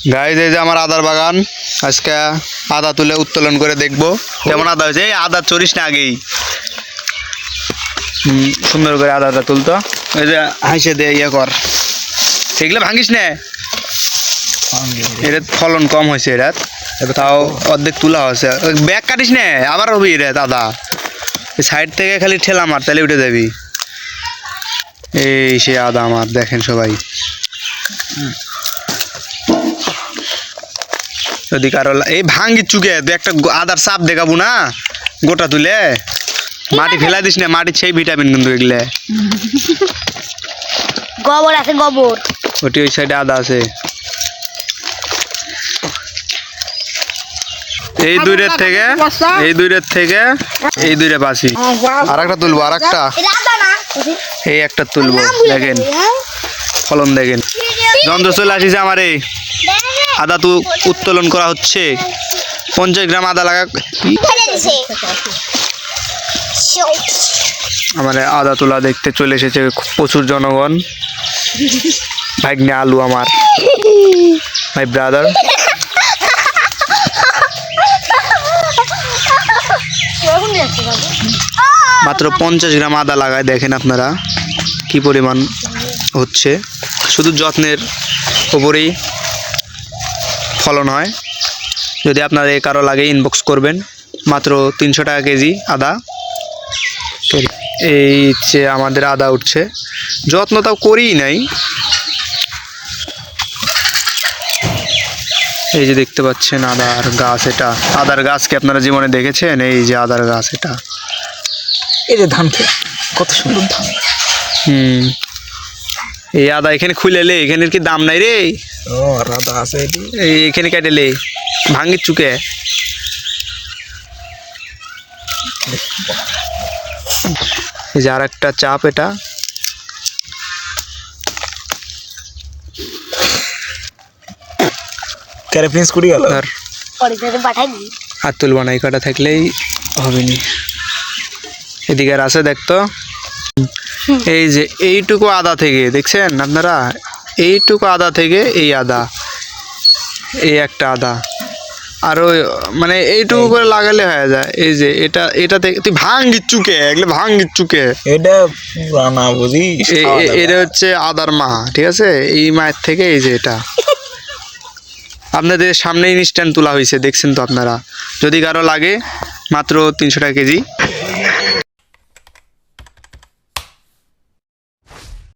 Guys এই যে আমার আদার বাগান, আজকে আদা তুলে উত্তোলন করে দেখবো কেমন আদা হয়েছে। এই আদা চড়িস না আগেই, সুন্দর করে আদাটা তুলতো। এই যে হাসে দে ইয়ে কর, এগুলো ভাঙিস না, এটা ফলন কম হয়েছে, এটা তাও অর্ধেক তোলা হয়েছে। ব্যাগ কাটিস না, আবার হবি রে দাদা, সাইড থেকে খালি ঠেলা মার, তাহলে উঠে যাবি। এই সে আদা আমার, দেখেন সবাই। যদি কারো এই ভাঙ্গি চুকে তুই একটা আদার চাপ দেখাবো না, গোটা তুলে মাটি ফেলা দিস না, মাটির সেই ভিটামিন কিন্তু এগুলো। গোবর আছে, গোবর ওটি ওই সাইডে আদা আছে। এই দূরের থেকে এই দূরে পাশি আর একটা তুলবো, আর একটা এই একটা তুলবো। দেখেন ফলন দেখেন, যন্ত্র চলে আসিছে আমার। এই আদা তো উত্তোলন করা হচ্ছে। 50 গ্রাম আদা লাগা আমার আদা তোলা দেখতে চলে এসেছে প্রচুর জনগণ। ভাগ্নে আলু আমার, মাই ব্রাদার। মাত্র 50 গ্রাম আদা লাগায়, দেখেন আপনারা কি পরিমাণ হচ্ছে। শুধু যত্নের উপরেই ফলন হয়। যদি আপনাদের কারো লাগে ইনবক্স করবেন। মাত্র 300 টাকা কেজি আদা। এই যে আমাদের আদা উঠছে, যত্ন তাও করিই নাই। এই যে দেখতে পাচ্ছেন আদার গাছ, এটা আদার গাছ কি আপনারা জীবনে দেখেছেন? এই যে আদার গাছ, এটা এই যে ধান খেত, কত সুন্দর ধান। এই আদা এখানে খুলেলে, এখানের কি দাম নাই রে? ও আদা আছে, এই এখানে কাটেলে ভাঙ্গির চুকে। এই যে আর একটা চাপ, এটা ক্যারেপিন্স কুড়ি গেল। আর তুলব না, এই কটা থাকলেই হবে নি। এদিকে আর আছে দেখতো। এই যে এইটুকু আদা থেকে, দেখছেন আপনারা, এইটুকু আদা থেকে এই আদা, এই একটা আদা, আর ওই মানে এইটুকু করে লাগালে হয়ে যায়। এই যে এটা থেকে তুই ভাঙ্গির চুকে, এগুলো ভাঙ্গির চুকে। এটা পুরানা বুঝি, এটা হচ্ছে আদার মা, ঠিক আছে? এই মায়ের থেকে এই যে এটা আপনাদের সামনে ইনস্ট্যান্ট তোলা হয়েছে, দেখছেন তো আপনারা। যদি কারো লাগে মাত্র 300 টাকা কেজি।